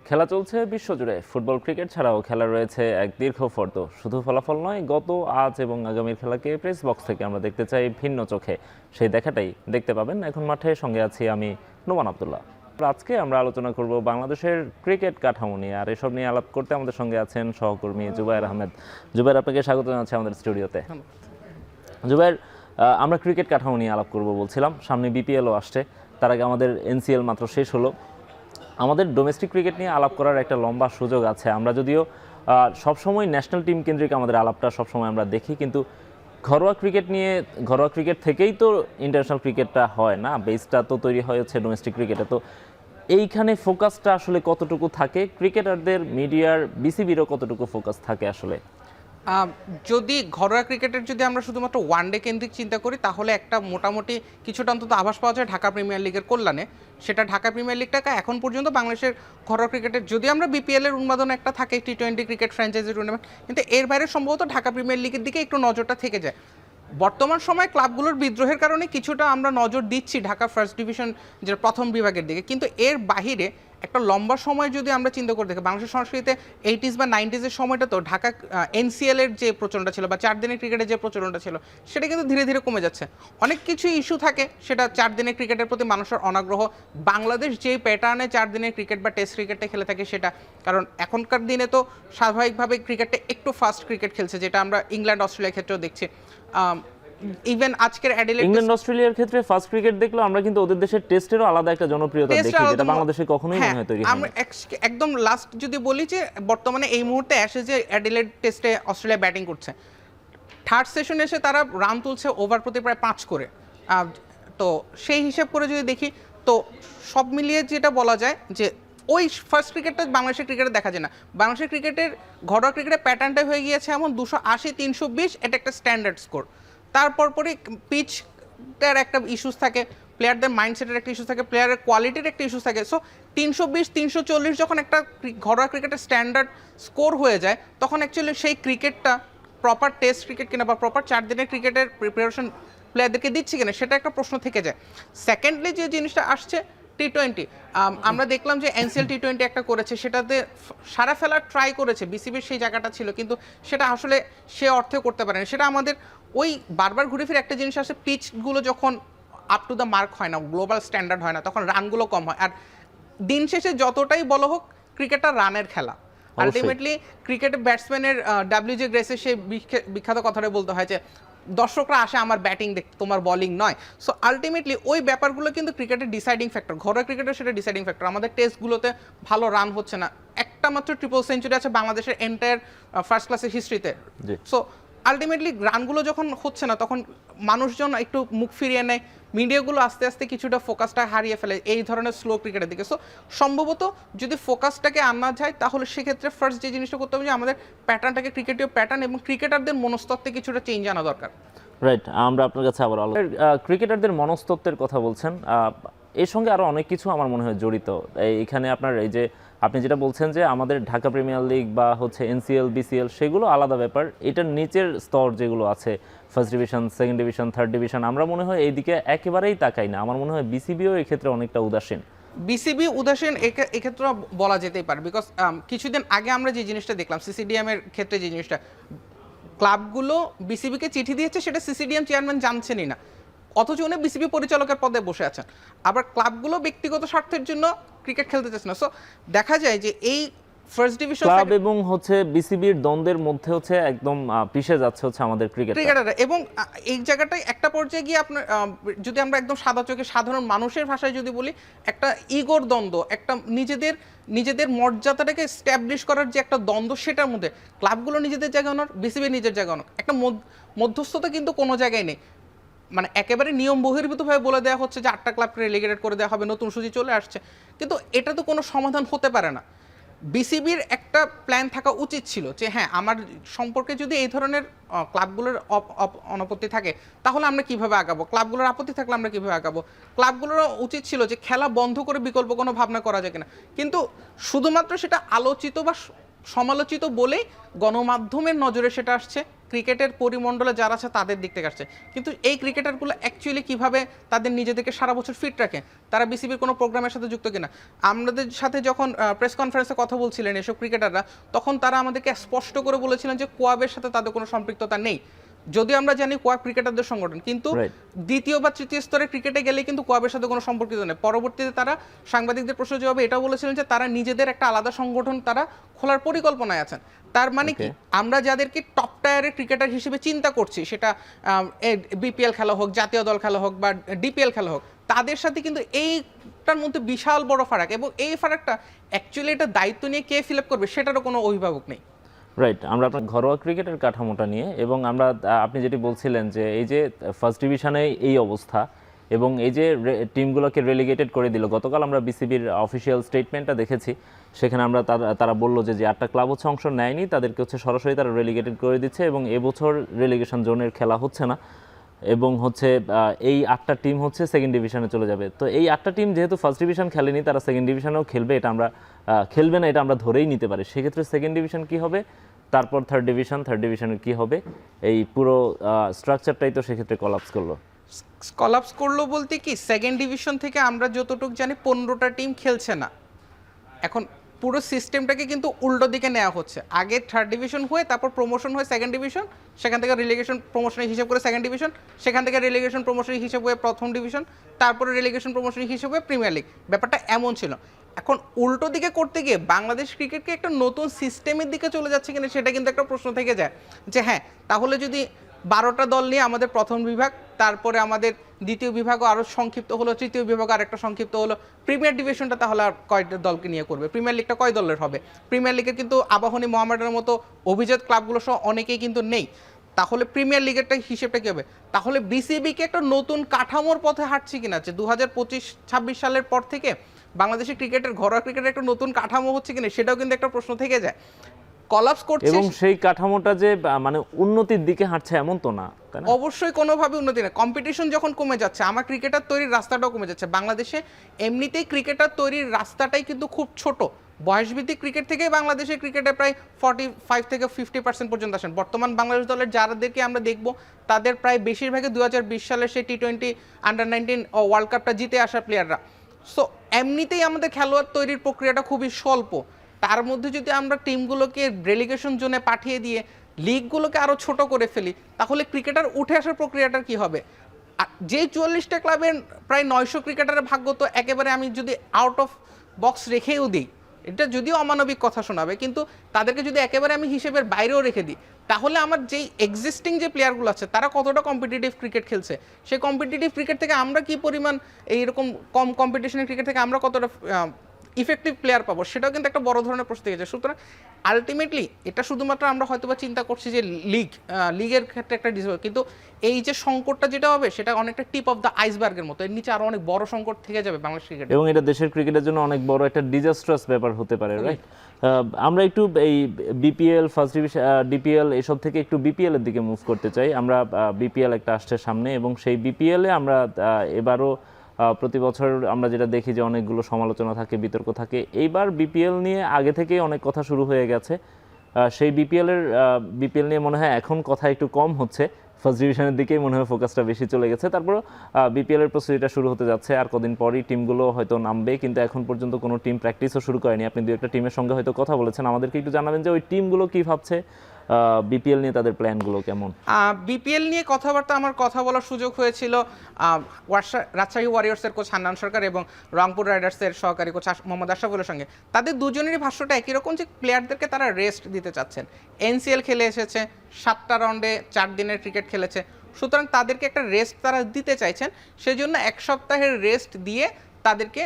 খেলা চলছে বিশ্বজুড়ে। ফুটবল ক্রিকেট ছাড়াও খেলা রয়েছে এক দীর্ঘ ফর্দ। শুধু ফলাফল নয়, গত, আজ এবং আগামীর খেলাকে প্রেস বক্স থেকে আমরা দেখতে চাই ভিন্ন চোখে। সেই দেখাটাই দেখতে পাবেন এখন মাঠে। সঙ্গে আছি আমি, নোমান আব্দুল্লাহ। আজকে আমরা আলোচনা করব বাংলাদেশের ক্রিকেট কাঠামো নিয়ে। আর এসব নিয়ে আলাপ করতে আমাদের সঙ্গে আছেন সহকর্মী জুবায়ের আহমেদ। জুবায়ের, আপনাকে স্বাগত জানাচ্ছি আমাদের স্টুডিওতে। জুবায়ের, আমরা ক্রিকেট কাঠামো নিয়ে আলাপ করব বলছিলাম। সামনে বিপিএলও আসছে, তার আগে আমাদের এনসিএল মাত্র শেষ হলো। আমাদের ডোমেস্টিক ক্রিকেট নিয়ে আলাপ করার একটা লম্বা সুযোগ আছে। আমরা যদিও সবসময় ন্যাশনাল টিম কেন্দ্রিক আমাদের আলাপটা সবসময় আমরা দেখি, কিন্তু ঘরোয়া ক্রিকেট থেকেই তো ইন্টারন্যাশনাল ক্রিকেটটা হয় না, বেসটা তো তৈরি হয় হচ্ছে ডোমেস্টিক ক্রিকেটে। তো এইখানে ফোকাসটা আসলে কতটুকু থাকে ক্রিকেটারদের, মিডিয়ার, বিসিবিরও কতটুকু ফোকাস থাকে আসলে? যদি ঘরোয়া ক্রিকেটের যদি আমরা শুধুমাত্র ওয়ানডে কেন্দ্রিক চিন্তা করি, তাহলে একটা মোটামুটি কিছুটা অন্তত আভাস পাওয়া যায় ঢাকা প্রিমিয়ার লিগের কল্যাণে। সেটা ঢাকা প্রিমিয়ার লিগটাকে এখন পর্যন্ত বাংলাদেশের ঘরোয়া ক্রিকেটের, যদি আমরা বিপিএলের উন্মাদন একটা থাকে টি-20 ক্রিকেট ফ্র্যাঞ্চাইজি টুর্নামেন্ট, কিন্তু এর বাইরে সম্ভবত ঢাকা প্রিমিয়ার লিগের দিকে একটু নজরটা থেকে যায়। বর্তমান সময় ক্লাবগুলোর বিদ্রোহের কারণে কিছুটা আমরা নজর দিচ্ছি ঢাকা ফার্স্ট ডিভিশন, যেটা প্রথম বিভাগের দিকে, কিন্তু এর বাহিরে একটা লম্বা সময় যদি আমরা চিন্তা করে দেখি, বাংলাদেশের সংস্কৃতিতে 80s বা 90s সময়টা তো ঢাকা এনসিএল এর যে প্রচলনটা ছিল বা 4 দিনের ক্রিকেটের যে প্রচলনটা ছিল, সেটা কিন্তু ধীরে ধীরে কমে যাচ্ছে। অনেক কিছু ইস্যু থাকে, সেটা 4 দিনের ক্রিকেটের প্রতি মানুষের অনাগ্রহ। বাংলাদেশ যেই প্যাটার্নে 4 দিনের ক্রিকেট বা টেস্ট ক্রিকেটটা খেলে থাকে সেটা, কারণ এখনকার দিনে তো স্বাভাবিকভাবে ক্রিকেটটা একটু ফাস্ট ক্রিকেট খেলছে, যেটা আমরা ইংল্যান্ড অস্ট্রেলিয়ার ক্ষেত্রেও দেখছি। ইভেন আজকের অ্যাডিলেড, ইংল্যান্ড অস্ট্রেলিয়ার ক্ষেত্রে ফার্স্ট ক্রিকেট দেখলো আমরা, কিন্তু ওদের দেশের টেস্টেরও আলাদা একটা জনপ্রিয়তা দেখি, যেটা বাংলাদেশে কখনোই মনে হয় তৈরি হয়নি। আমরা একদম লাস্ট যদি বলি যে বর্তমানে এই মুহূর্তে অ্যাশেজ যে অ্যাডিলেড টেস্টে অস্ট্রেলিয়া ব্যাটিং করছে, থার্ড সেশনে এসে তারা রান তুলছে ওভার প্রতি প্রায় 5 করে। তো সেই হিসাব করে যদি দেখি, তো সব মিলিয়ে যেটা বলা যায় যে ওই ফার্স্ট ক্রিকেটটা বাংলাদেশের ক্রিকেটে দেখা যায় না। বাংলাদেশের ক্রিকেটের ঘরোয়া ক্রিকেটের প্যাটার্নটা হয়ে গিয়েছে এমন 280, 320, এটা একটা স্ট্যান্ডার্ড স্কোর। তারপর পরে পিচটার একটা ইস্যুস থাকে, প্লেয়ারদের মাইন্ডসেটের একটা ইস্যুস থাকে, প্লেয়ারের কোয়ালিটির একটা ইস্যুস থাকে। সো 320, 340 যখন একটা ঘরোয়া ক্রিকেটের স্ট্যান্ডার্ড স্কোর হয়ে যায়, তখন অ্যাকচুয়ালি সেই ক্রিকেটটা প্রপার টেস্ট ক্রিকেট কিনা বা প্রপার 4 দিনের ক্রিকেটের প্রিপারেশন প্লেয়ারদেরকে দিচ্ছে কিনা, সেটা একটা প্রশ্ন থেকে যায়। সেকেন্ডলি যে জিনিসটা আসছে টি-20, আমরা দেখলাম যে এনসিএল টি-20 একটা করেছে, সেটাতে সারা ফেলার ট্রাই করেছে, বিসিবির সেই জায়গাটা ছিল, কিন্তু সেটা আসলে সে অর্থে করতে পারেনি। সেটা আমাদের ওই বারবার ঘুরে ফিরে একটা জিনিস আসে, পিচগুলো যখন আপ টু দ্য মার্ক হয় না, গ্লোবাল স্ট্যান্ডার্ড হয় না, তখন রানগুলো কম হয়। আর দিন শেষে যতটাই বলো হোক, ক্রিকেটটা রানের খেলা। আলটিমেটলি ক্রিকেটের ব্যাটসম্যানের ডাব্লিউজে গ্রেসের সেই বিখ্যাত কথাটা বলতে হয় যে দর্শকরা আসে আমার ব্যাটিং দেখতে, তোমার বোলিং নয়। সো আলটিমেটলি ওই ব্যাপারগুলো কিন্তু ক্রিকেটের ডিসাইডিং ফ্যাক্টর, ঘরোয়া ক্রিকেটের সেটা ডিসাইডিং ফ্যাক্টর। আমাদের টেস্টগুলোতে ভালো রান হচ্ছে না, একটা মাত্র ট্রিপল সেঞ্চুরি আছে বাংলাদেশের এন্টায়ার ফার্স্ট ক্লাসের হিস্ট্রিতে। সো আলটিমেটলি রানগুলো যখন হচ্ছে না, তখন মানুষজন একটু মুখ ফিরিয়ে নেয়, মিডিয়াগুলো আস্তে আস্তে কিছুটা ফোকাসটা হারিয়ে ফেলে এই ধরনের স্লো ক্রিকেটের দিকে। সো সম্ভবত যদি ফোকাসটাকে আনা যায়, তাহলে সেক্ষেত্রে ফার্স্ট যে জিনিসটা করতে হবে যে আমাদের প্যাটার্নটাকে ক্রিকেটীয় প্যাটার্ন এবং ক্রিকেটারদের মনস্তত্ত্বে কিছুটা চেঞ্জ আনা দরকার। রাইট, আমরা আপনার কাছে আবার ক্রিকেটারদের মনস্তত্ত্বের কথা বলছেন, এর সঙ্গে আরও অনেক কিছু আমার মনে হয় জড়িত। এইখানে আপনার এই যে আপনি যেটা বলছেন যে আমাদের ঢাকা প্রিমিয়ার লিগ বা হচ্ছে এনসিএল, বিসিএল, সেগুলো আলাদা ব্যাপার। এটার নিচের স্তর যেগুলো আছে, first division, second division, third division, আমরা মনে হয় এইদিকে একেবারেই তাকাই না। আমার মনে হয় বিসিবিও এক্ষেত্রে অনেকটা উদাসীন। বিসিবি উদাসীন এক্ষেত্রে বলা যেতেই পারে, বিকজ কিছুদিন আগে আমরা যে জিনিসটা দেখলাম সিসিডিএম এর ক্ষেত্রে, যে জিনিসটা ক্লাবগুলো বিসিবিকে চিঠি দিয়েছে, সেটা সিসিডিএম চেয়ারম্যান জানছেনই না, অথচ উনি বিসিবি পরিচালকের পদে বসে আছেন। আবার ক্লাবগুলো ব্যক্তিগত স্বার্থের জন্য ক্রিকেট খেলতে চাচ্ছে না। সো দেখা যায় যে এই ফার্স্ট ডিভিশন ক্লাব এবং হচ্ছে বিসিবির দ্বন্দ্বের মধ্যে হচ্ছে একদম পিছে যাচ্ছে হচ্ছে আমাদের ক্রিকেটাররা। এবং এই জায়গাটায় একটা পর্যায়ে গিয়ে আপনার যদি আমরা একদম সাদা চোখে সাধারণ মানুষের ভাষায় যদি বলি, একটা ইগোর দ্বন্দ্ব, একটা নিজেদের মর্যাদাটাকে স্ট্যাবলিশ করার যে একটা দ্বন্দ্ব, সেটার মধ্যে ক্লাবগুলো নিজেদের জায়গা অনক, বিসিবি নিজের জায়গা অনক, একটা মধ্যস্থতা কিন্তু কোনো জায়গায় নেই। মানে একেবারে নিয়ম বহির্ভূতভাবে বলে দেওয়া হচ্ছে যে 8টা ক্লাবকে রেলিগেটেড করে দেওয়া হবে, নতুন সূচি চলে আসছে, কিন্তু এটা তো কোনো সমাধান হতে পারে না। বিসিবির একটা প্ল্যান থাকা উচিত ছিল যে হ্যাঁ, আমার সম্পর্কে যদি এই ধরনের ক্লাবগুলোর অনাপত্তি থাকে, তাহলে আমরা কিভাবে আগাবো, ক্লাবগুলোর আপত্তি থাকলে আমরা কিভাবে আগাবো। ক্লাবগুলোর উচিত ছিল যে খেলা বন্ধ করে বিকল্প কোনো ভাবনা করা যায় কিনা, কিন্তু শুধুমাত্র সেটা আলোচিত বা সমালোচিত বলেই গণমাধ্যমের নজরে সেটা আসছে, ক্রিকেটের পরিমণ্ডলে যারা আছে তাদের দিক থেকে আসছে, কিন্তু এই ক্রিকেটারগুলো অ্যাকচুয়ালি কিভাবে তাদের নিজেদেরকে সারা বছর ফিট রাখে, তারা বিসিবির কোনো প্রোগ্রামের সাথে যুক্ত কিনা। আমাদের সাথে যখন প্রেস কনফারেন্সে কথা বলছিলেন এসব ক্রিকেটাররা, তখন তারা আমাদেরকে স্পষ্ট করে বলেছিলেন যে কোয়াবের সাথে তাদের কোনো সম্পৃক্ততা নেই। যদিও আমরা জানি কোয়াব ক্রিকেটারদের সংগঠন, কিন্তু দ্বিতীয় বা তৃতীয় স্তরে ক্রিকেটে গেলে কিন্তু কোয়াবের সাথে কোনো সম্পর্কিত নেই। পরবর্তীতে তারা সাংবাদিকদের প্রশ্নের জবাবে এটাও বলেছিলেন যে তারা নিজেদের একটা আলাদা সংগঠন তারা খোলার পরিকল্পনায় আছেন। তার মানে কি, আমরা যাদেরকে টপ টায়ারের ক্রিকেটার হিসেবে চিন্তা করছি, সেটা বিপিএল খেলা হোক, জাতীয় দল খেলা হোক বা ডিপিএল খেলা হোক, তাদের সাথে কিন্তু এইটার মধ্যে বিশাল বড় ফারাক, এবং এই ফারাকটা অ্যাকচুয়ালি এটা দায়িত্ব নিয়ে কে ফিল আপ করবে সেটারও কোনো অভিভাবক নেই। রাইট, আমরা আপনার ঘরোয়া ক্রিকেটের কাঠামোটা নিয়ে, এবং আমরা আপনি যেটি বলছিলেন যে এই যে ফার্স্ট ডিভিশনে এই অবস্থা এবং এই যে টিমগুলোকে রেলিগেটেড করে দিল, গতকাল আমরা বিসিবির অফিসিয়াল স্টেটমেন্টটা দেখেছি, সেখানে আমরা তারা বললো যে 8টা ক্লাব হচ্ছে অংশ নেয়নি, তাদেরকে হচ্ছে সরাসরি তারা রেলিগেটেড করে দিচ্ছে এবং এবছর রেলিগেশন জোনের খেলা হচ্ছে না, এবং হচ্ছে এই 8টা টিম হচ্ছে সেকেন্ড ডিভিশনে চলে যাবে। তো এই 8টা টিম যেহেতু ফার্স্ট ডিভিশন খেলেনি, তারা সেকেন্ড ডিভিশনেও খেলবে, এটা আমরা খেলবে না এটা আমরা ধরেই নিতে পারি। সেক্ষেত্রে সেকেন্ড ডিভিশন কি হবে, তারপর থার্ড ডিভিশনের কি হবে, এই পুরো স্ট্রাকচারটাই তো সেক্ষেত্রে কলাপস করলো। কলাপস করলো বলতে কি, সেকেন্ড ডিভিশন থেকে আমরা যতটুকু জানি 15টা টিম খেলছে না। এখন পুরো সিস্টেমটাকে কিন্তু উল্টো দিকে নেওয়া হচ্ছে। আগে থার্ড ডিভিশন হয়ে তারপর প্রমোশন হয়ে সেকেন্ড ডিভিশন, সেখান থেকে রিলিগেশন প্রমোশনের হিসাব করে সেকেন্ড ডিভিশন, সেখান থেকে রিলিগেশন প্রমোশনের হিসাব হয়ে প্রথম ডিভিশন, তারপরে রিলিগেশন প্রমোশনের হিসাব হয়ে প্রিমিয়ার লিগ। ব্যাপারটা এমন ছিল। এখন উল্টো দিকে করতে গিয়ে বাংলাদেশ ক্রিকেটকে একটা নতুন সিস্টেমের দিকে চলে যাচ্ছে কিনা সেটা কিন্তু একটা প্রশ্ন থেকে যায়, যে হ্যাঁ তাহলে যদি 12টা দল নিয়ে আমাদের প্রথম বিভাগ, তারপরে আমাদের দ্বিতীয় বিভাগও আরও সংক্ষিপ্ত হলো, তৃতীয় বিভাগ আর একটা সংক্ষিপ্ত হলো, প্রিমিয়ার ডিভিশনটা তাহলে আর কয়টা দলকে নিয়ে করবে, প্রিমিয়ার লিগটা কয় দলের হবে? প্রিমিয়ার লিগে কিন্তু আবাহনী, মোহামেডানের মতো অভিজাত ক্লাবগুলো সহ অনেকেই কিন্তু নেই। তাহলে প্রিমিয়ার লিগেরটা হিসেবটা কী হবে? তাহলে বিসিবিকে একটা নতুন কাঠামোর পথে হাঁটছে কিনা, যে 2025-26 সালের পর থেকে বাংলাদেশের ক্রিকেটের, ঘরোয়া ক্রিকেটের একটা নতুন কাঠামো হচ্ছে কিনা সেটাও কিন্তু একটা প্রশ্ন থেকে যায়। কলাপস করছে, এবং সেই কাঠামোটা যে মানে উন্নতির দিকে হাঁটছে এমন তো না, তাই না? অবশ্যই কোনোভাবে উন্নতি না। কম্পিটিশন যখন কমে যাচ্ছে, আমার ক্রিকেটার তৈরির রাস্তাটাও কমে যাচ্ছে। বাংলাদেশে এমনিতেই ক্রিকেটার তৈরির রাস্তাটাই কিন্তু খুব ছোট। বয়সভিত্তিক ক্রিকেট থেকেই বাংলাদেশের ক্রিকেটে প্রায় 45 থেকে 50% পর্যন্ত আসেন। বর্তমান বাংলাদেশ দলের যাদেরকে আমরা দেখব তাদের প্রায় বেশিরভাগই 2020 সালের সেই টি-20 আন্ডার-19 ওয়ার্ল্ড কাপটা জিতে আসা প্লেয়াররা। সো এমনিতেই আমাদের খেলোয়াড় তৈরির প্রক্রিয়াটা খুবই স্বল্প। তার মধ্যে যদি আমরা টিমগুলোকে রেলিগেশন জোনে পাঠিয়ে দিয়ে লিগগুলোকে আরও ছোট করে ফেলি, তাহলে ক্রিকেটার উঠে আসার প্রক্রিয়াটা কি হবে? আর যে 44টা ক্লাবের প্রায় 900 ক্রিকেটারের ভাগ্য তো একেবারে আমি যদি আউট অফ বক্স রেখেও দিই, এটা যদিও অমানবিক কথা শোনাবে, কিন্তু তাদেরকে যদি একেবারে আমি হিসেবের বাইরেও রেখে দিই, তাহলে আমার যেই এক্সিস্টিং যে প্লেয়ারগুলো আছে তারা কতটা কম্পিটিটিভ ক্রিকেট খেলছে, সেই কম্পিটিটিভ ক্রিকেট থেকে আমরা কি পরিমাণ, এইরকম কম কম্পিটিশনের ক্রিকেট থেকে আমরা কতটা ইফেক্টিভ প্লেয়ার পাবো, সেটাও কিন্তু একটা বড় ধরনের প্রশ্ন থেকে যায়। সুতরাং আলটিমেটলি এটা শুধুমাত্র আমরা হয়তোবা চিন্তা করছি যে লিগের ক্ষেত্রে একটা ডিসঅ্যাডভান্টেজ, কিন্তু এই যে সংকটটা যেটা হবে সেটা অনেকটা টিপ অফ দ্য আইসবার্গের মতো, এর নিচে আরো অনেক বড় সংকট থেকে যাবে বাংলাদেশ ক্রিকেটে, এবং এটা দেশের ক্রিকেটের জন্য অনেক বড় একটা ডিজাস্ট্রাস ব্যাপার হতে পারে, রাইট? আমরা একটু এই বিপিএল, ফার্স্ট ডিভিশন, ডিপিএল এসব থেকে একটু বিপিএল এর দিকে মুভ করতে চাই। আমরা বিপিএল একটা আসছে সামনে, এবং সেই বিপিএলে আমরা এবারও প্রতি বছর আমরা যেটা দেখি যে অনেকগুলো সমালোচনা থাকে, বিতর্ক থাকে। এইবার বিপিএল নিয়ে আগে থেকেই অনেক কথা শুরু হয়ে গেছে। সেই বিপিএল নিয়ে মনে হয় এখন কথা একটু কম হচ্ছে, ফার্স্ট ডিভিশনের দিকেই মনে হয় ফোকাসটা বেশি চলে গেছে। তারপরও বিপিএল এর প্রস্তুতিটা শুরু হতে যাচ্ছে, আর কদিন পরই টিমগুলো হয়তো নামবে, কিন্তু এখন পর্যন্ত কোনো টিম প্র্যাকটিসও শুরু করেনি। আপনি দু একটা টিমের সঙ্গে হয়তো কথা বলেছেন, আমাদেরকে একটু জানাবেন যে ওই টিমগুলো কী ভাবছে, বিপিএল নিয়ে তাদের প্ল্যানগুলো কেমন? বিপিএল নিয়ে কথাবার্তা আমার কথা বলার সুযোগ হয়েছিল রাজশাহী ওয়ারিয়র্সের কোচ হান্নান সরকার এবং রংপুর রাইডার্সের সহকারী কোচ মোহাম্মদ আশরাফুলের সঙ্গে। তাদের দুজনেরই ভাষ্যটা একই রকম, যে প্লেয়ারদেরকে তারা রেস্ট দিতে চাচ্ছেন। এনসিএল খেলে এসেছে, 7টা রাউন্ডে 4 দিনের ক্রিকেট খেলেছে, সুতরাং তাদেরকে একটা রেস্ট তারা দিতে চাইছেন। সেজন্য 1 সপ্তাহের রেস্ট দিয়ে তাদেরকে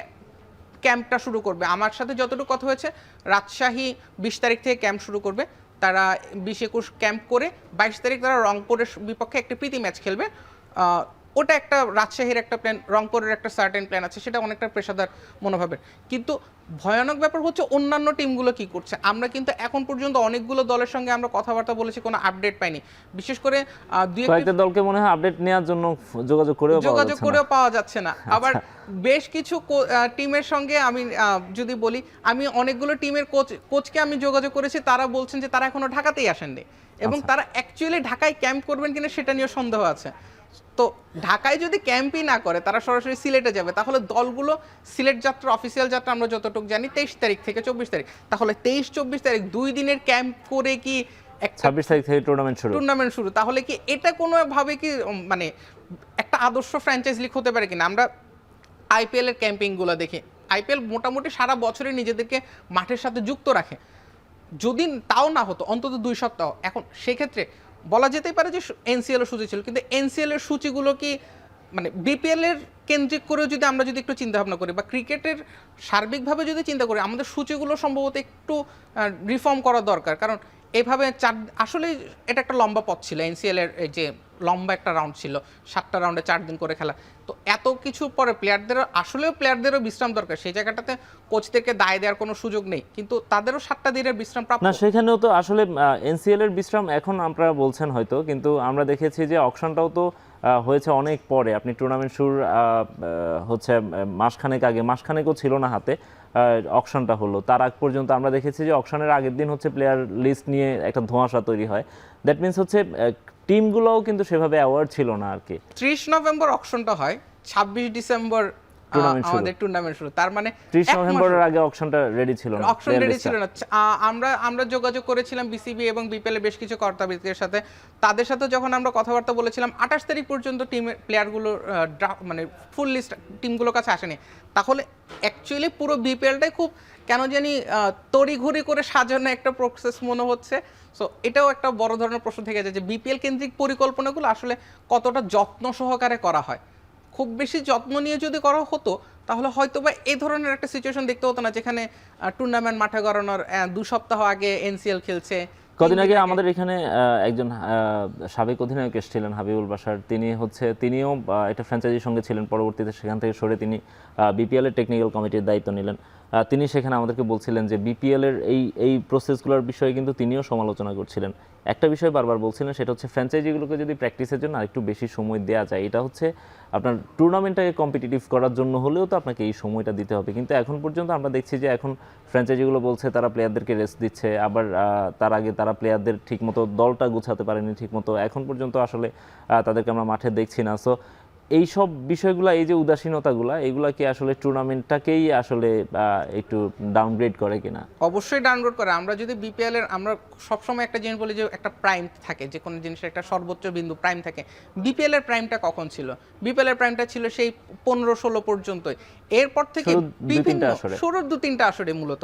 ক্যাম্পটা শুরু করবে। আমার সাথে যতটুকু কথা হয়েছে, রাজশাহী 20 তারিখ থেকে ক্যাম্প শুরু করবে। তারা 20-21 ক্যাম্প করে 22 তারিখ তারা রংপুরের বিপক্ষে একটা প্রীতি ম্যাচ খেলবে। ওটা একটা রাজশাহীর একটা প্ল্যান, রংপুরের একটা সার্টেন প্ল্যান আছে, সেটা অনেকটা পেশাদার মনোভাবের। কিন্তু ভয়ানক ব্যাপার হচ্ছে অন্যান্য টিমগুলো কি করছে। আমরা কিন্তু এখন পর্যন্ত অনেকগুলো দলের সঙ্গে আমরা কথাবার্তা বলেছি, কোনো আপডেট পাইনি। বিশেষ করে দুই কয়েকটা দলকে মনে হয় আপডেট নেওয়ার জন্য যোগাযোগ করেও পাওয়া যাচ্ছে না। আবার বেশ কিছু টিমের সঙ্গে আমি যদি বলি, আমি অনেকগুলো টিমের কোচকে আমি যোগাযোগ করেছি, তারা বলছেন যে তারা এখনো ঢাকাতেই আসেননি এবং তারা অ্যাকচুয়ালি ঢাকায় ক্যাম্প করবেন কিনা সেটা নিয়ে সন্দেহ আছে। তো ঢাকায় যদি ক্যাম্পই না করে, তারা সরাসরি সিলেটে যাবে, তাহলে দলগুলো সিলেট যাত্রা, অফিসিয়াল যাত্রা আমরা যতটুকু জানি 23 তারিখ থেকে 24 তারিখ, তাহলে 23-24 তারিখ 2 দিনের ক্যাম্প করে কি 26 তারিখ থেকে টুর্নামেন্ট শুরু, তাহলে কি এটা কোনোভাবে কি মানে একটা আদর্শ ফ্র্যাঞ্চাইজ লিগ হতে পারে কিনা? আমরা আইপিএল এর ক্যাম্পিংগুলো দেখি, আইপিএল মোটামুটি সারা বছরে নিজেদেরকে মাঠের সাথে যুক্ত রাখে। যদি তাও না হতো অন্তত 2 সপ্তাহ, এখন সেক্ষেত্রে বলা যেতেই পারে যে এনসিএল এর সূচি ছিল, কিন্তু এনসিএল এর সূচিগুলো কি মানে বিপিএল এর কেন্দ্রিক করেও যদি আমরা যদি একটু চিন্তা ভাবনা করি বা ক্রিকেটের সার্বিকভাবে যদি চিন্তা করি, আমাদের সূচিগুলো সম্ভবত একটু রিফর্ম করা দরকার। কারণ এভাবে আসলে এটা একটা লম্বা পথ ছিল, এনসিএল এর যে লম্বা একটা রাউন্ড ছিল, 7টা রাউন্ডে 4 দিন করে খেলা। তো এত কিছু পরে প্লেয়ারদেরও বিশ্রাম দরকার, সেই জায়গাটাতে কোচদেরকে দায় দেওয়ার কোনো সুযোগ নেই, কিন্তু তাদেরও 7টা দিনের বিশ্রাম প্রাপ্ত না। সেখানেও তো আসলে এনসিএল এর বিশ্রাম এখন আপনারা বলছেন হয়তো, কিন্তু আমরা দেখেছি যে অকশনটাও তো হয়েছে অনেক পরে। আপনি টুর্নামেন্ট শুরু হচ্ছে মাসখানেকও ছিল না হাতে, অকশনটা হলো। তার আগ পর্যন্ত আমরা দেখেছি যে অকশনের আগের দিন হচ্ছে প্লেয়ার লিস্ট নিয়ে একটা ধোঁয়াশা তৈরি হয়। দ্যাট মিনস হচ্ছে টিমগুলোও কিন্তু সেভাবে অ্যাওয়ার্ড ছিল না আর কি। 30 নভেম্বর অকশনটা হয়, 26 ডিসেম্বর আমাদের টুর্নামেন্ট শুরু। তার মানে 30 নভেম্বরের আগে অকশনটা রেডি ছিল না, অকশন রেডি ছিল না। আমরা যোগাযোগ করেছিলাম বিসিবি এবং বিপিএল এর বেশ কিছু কর্তাবৃত্তের সাথে, তাদের সাথে যখন আমরা কথাবার্তা বলেছিলাম 28 তারিখ পর্যন্ত টিমের প্লেয়ারগুলো মানে ফুল লিস্ট টিমগুলোর কাছে আসেনি। তাহলে অ্যাকচুয়ালি পুরো বিপিএলটাই খুব কেন জানি তড়িঘড়ি করে সাজানো একটা প্রসেস মনে হচ্ছে। সো এটাও একটা বড় ধরনের প্রশ্ন থেকে যায় যে বিপিএল কেন্দ্রিক পরিকল্পনাগুলো আসলে কতটা যত্ন সহকারে করা হয়। খুব বেশি যত্ন নিয়ে যদি করা হতো তাহলে হয়তো বা এই ধরনের একটা সিচুয়েশন দেখতে হতো না, যেখানে টুর্নামেন্ট মাঠে গড়ানোর 2 সপ্তাহ আগে এনসিএল খেলছে। কদিন আগে আমাদের এখানে একজন সাবেক অধিনায়ক এসেছিলেন, হাবিবুল বাশার। তিনিও একটা ফ্র্যাঞ্চাইজির সঙ্গে ছিলেন, পরবর্তীতে সেখান থেকে সরে তিনি বিপিএল এর টেকনিক্যাল কমিটির দায়িত্ব নিলেন। তিনি সেখানে আমাদেরকে বলছিলেন যে বিপিএল এর এই প্রসেসগুলোর বিষয়ে কিন্তু তিনিও সমালোচনা করছিলেন। একটা বিষয় বারবার বলছিলেন, সেটা হচ্ছে ফ্র্যাঞ্চাইজিগুলোকে যদি প্র্যাকটিসের জন্য আরেকটু বেশি সময় দেওয়া যায়, এটা হচ্ছে আপনার টুর্নামেন্টটাকে কম্পিটিটিভ করার জন্য হলেও তো আপনাকে এই সময়টা দিতে হবে। কিন্তু এখন পর্যন্ত আমরা দেখছি যে এখন ফ্র্যাঞ্চাইজিগুলো বলছে তারা প্লেয়ারদেরকে রেস্ট দিচ্ছে, আবার তার আগে তারা প্লেয়ারদের ঠিকমতো দলটা গুছাতে পারেনি ঠিকমতো, এখন পর্যন্ত আসলে তাদেরকে আমরা মাঠে দেখছি না। সো এই সব বিষয়গুলো, এই যে উদাসীনতাগুলো, এগুলা কি আসলে টুর্নামেন্টটাকেই আসলে একটু ডাউনগ্রেড করে কিনা? অবশ্যই ডাউনগ্রেড করে। আমরা যদি বিপিএল এর, আমরা সবসময় একটা জিনিস বলি যে একটা প্রাইম থাকে, যে কোনো জিনিসের একটা সর্বোচ্চ বিন্দু প্রাইম থাকে। বিপিএল এর প্রাইমটা কখন ছিল? বিপিএল এর প্রাইমটা ছিল সেই 15-16 পর্যন্তই। এরপর থেকে বিভিন্ন শুরুর 2-3টা আসরে মূলত,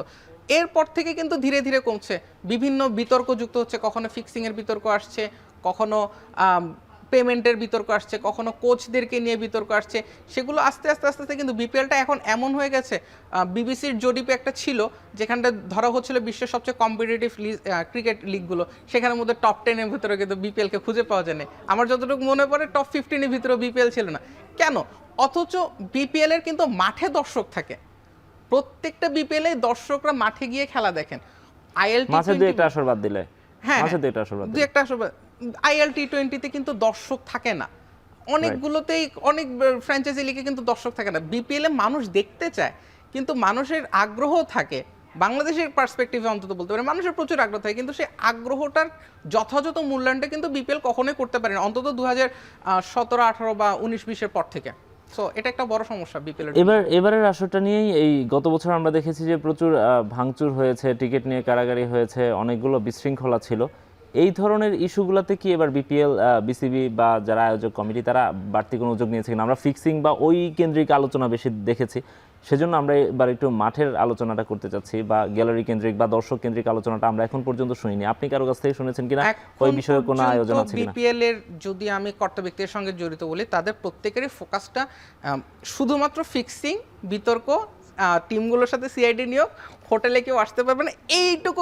এরপর থেকে কিন্তু ধীরে ধীরে কমছে, বিভিন্ন বিতর্ক যুক্ত হচ্ছে, কখনো ফিক্সিং এর বিতর্ক আসছে, কখনো পেমেন্টের বিতর্ক আসছে, কখনো কোচদেরকে নিয়ে বিতর্ক আসছে। সেগুলো আস্তে আস্তে কিন্তু বিপিএলটা এখন এমন হয়ে গেছে, বিবিসির জরিপে একটা ছিল যেখানটা ধরা হচ্ছিল বিশ্বের সবচেয়ে কম্পিটিটিভ ক্রিকেট লিগগুলো, সেখানের মধ্যে টপ 10 এর ভিতরে কিন্তু বিপিএলকে খুঁজে পাওয়া যায় না। আমার যতটুকু মনে পড়ে টপ 15 এর ভিতরে বিপিএল ছিল না। কেন? অথচ বিপিএল এর কিন্তু মাঠে দর্শক থাকে, প্রত্যেকটা বিপিএল এ দর্শকরা মাঠে গিয়ে খেলা দেখেন। মাঝে দুই একটা আসর বাদ দিলে, দুই একটা আসর আইএল টি20তে কিন্তু দর্শক থাকে না, অনেকগুলোতেই অনেক ফ্র্যাঞ্চাইজি লিগে কিন্তু দর্শক থাকে না। বিপিএল এ মানুষ দেখতে চায়, কিন্তু মানুষের আগ্রহ থাকে, বাংলাদেশের পার্সপেক্টিভে অন্তত বলতে পারে মানুষের প্রচুর আগ্রহ থাকে, কিন্তু সেই আগ্রহটার যথাযথ মূল্যায়নটা কিন্তু বিপিএল কখনোই করতে পারে না, অন্তত 2017-18 বা 19-20 পর থেকে। সো এটা একটা বড় সমস্যা বিপিএল। এবারের আসরটা নিয়েই এই গত বছর আমরা দেখেছি যে প্রচুর ভাঙচুর হয়েছে, টিকিট নিয়ে কারাগারি হয়েছে, অনেকগুলো বিশৃঙ্খলা ছিল। এই ধরনের ইস্যুগুলোতে কি এবার বিপিএল, বিসিবি বা যারা আয়োজক কমিটি তারা বাড়তি কোনো উদ্যোগ নিয়েছে কিনা? আমরা ফিক্সিং বা ওই কেন্দ্রিক আলোচনা বেশি দেখেছি, সেজন্য আমরা এবার একটু মাঠের আলোচনাটা করতে চাচ্ছি, বা গ্যালারি কেন্দ্রিক বা দর্শক কেন্দ্রিক আলোচনাটা আমরা এখন পর্যন্ত শুনিনি। আপনি কারো কাছ থেকে শুনেছেন কিনা ওই বিষয়ে কোনো আয়োজন আছে কিনা? বিপিএল এর যদি আমি কর্তা ব্যক্তির সঙ্গে জড়িত বলি, তাদের প্রত্যেকেরই ফোকাসটা শুধুমাত্র ফিক্সিং, বিতর্ক, টিমগুলোর সাথে সিআইডি নিয়োগ, হোটেলে কেউ আসতে পারবে না, এইটুকু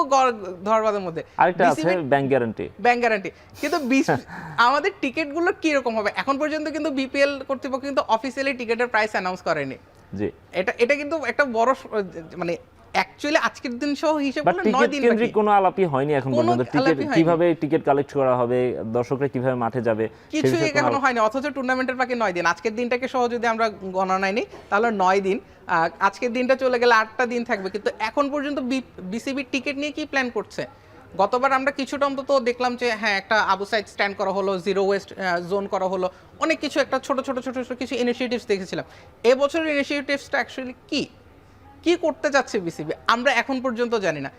ধরবাদের মধ্যে আরেকটা আছে ব্যাংক গ্যারান্টি। Bank guarantee. কিন্তু আমাদের টিকিটগুলো কিরকম হবে এখন পর্যন্ত কিন্তু বিপিএল কর্তৃপক্ষ কিন্তু অফিসিয়ালি টিকিটের প্রাইস অ্যানাউন্স করেনি। জি, এটা কিন্তু একটা বড় মানে অ্যাকচুয়ালি আজকের দিন সহ হিসেব করলে 9 দিন কেন্দ্রিক কোনো আলাপই হয়নি এখন পর্যন্ত। টিকিট কিভাবে টিকিট কালেক্ট করা হবে, দর্শকরা কিভাবে মাঠে যাবে, কিছুই এখনো হয়নি, অথচ টুর্নামেন্টের বাকি 9 দিন। আজকের দিনটাকে সহ যদি আমরা গণনায় নিই তাহলে 9 দিন, আজকের দিনটা চলে গেলে 8টা দিন থাকবে, কিন্তু এখন পর্যন্ত বিসিবি টিকিট নিয়ে কি প্ল্যান করছে? গতবার আমরা কিছুটা অন্তত দেখলাম যে হ্যাঁ একটা আবু সাইড স্ট্যান্ড করা হলো, জিরো ওয়েস্ট জোন করা হলো, অনেক কিছু একটা ছোট ছোট কিছু ইনিশিয়েটিভস দেখেছিলাম। এবছরের ইনিশিয়েটিভসটা অ্যাকচুয়ালি কি করতে যাচ্ছে বিসিবি আমরা এখন পর্যন্ত জানি না।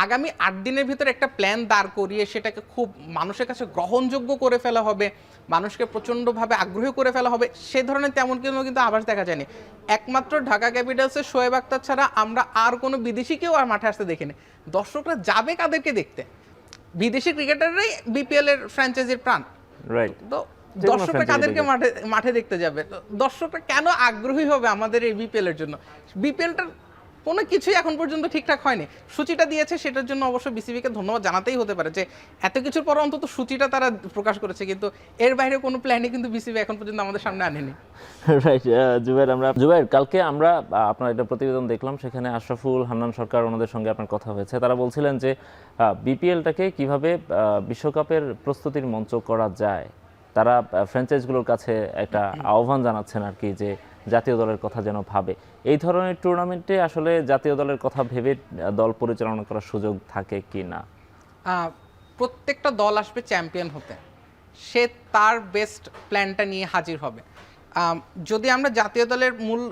আগামী 8 দিনের ভিতরে একটা প্ল্যান দাঁড় করিয়ে সেটাকে খুব মানুষের কাছে গ্রহণযোগ্য করে ফেলা হবে, মানুষকে প্রচণ্ডভাবে আগ্রহী করে ফেলা হবে, সে ধরনের তেমন কিন্তু আভাস দেখা যায়নি। একমাত্র ঢাকা ক্যাপিটালসের শোয়েব আক্তার ছাড়া আমরা আর কোনো বিদেশিকেও আর মাঠে আসতে দেখিনি। দর্শকরা যাবে কাদেরকে দেখতে? বিদেশি ক্রিকেটাররাই বিপিএল এর ফ্র্যাঞ্চাইজির প্রাণ, রাইট? তো দর্শকরা কাদেরকে মাঠে দেখতে যাবে? দর্শকরা কেন আগ্রহী হবে আমাদের এই বিপিএল এর জন্য? বিপিএলটার কোনো কিছুই এখন পর্যন্ত ঠিকঠাক হয়নি। সূচিটা দিয়েছে, সেটার জন্য অবশ্য বিসিবিকে ধন্যবাদ জানাতেই হতে পারে যে এত কিছুর পর অন্তত সূচিটা তারা প্রকাশ করেছে, কিন্তু এর বাইরে কোনো প্ল্যানই কিন্তু বিসিবি এখন পর্যন্ত আমাদের সামনে আনেনি। রাইট জুবাইর, কালকে আমরা আপনার একটা প্রতিবেদন দেখলাম, সেখানে আশরাফুল, হান্নান সরকার ওনাদের সঙ্গে আপনার কথা হয়েছে। তারা বলছিলেন যে বিপিএলটাকে কিভাবে বিশ্বকাপের প্রস্তুতির মঞ্চ করা যায়, তারা ফ্র্যাঞ্চাইজগুলোর কাছে একটা আহ্বান জানাচ্ছেন আর কি, যে জাতীয় দলের কথা যেন ভাবে। এই ধরনের টুর্নামেন্টে আসলে জাতীয় দলের কথা ভেবে দল পরিচালনা করার সুযোগ থাকে কি না? প্রত্যেকটা দল আসবে চ্যাম্পিয়ন হতে, সে তার বেস্ট প্ল্যানটা নিয়ে হাজির হবে। যদি আমরা জাতীয় দলের মূল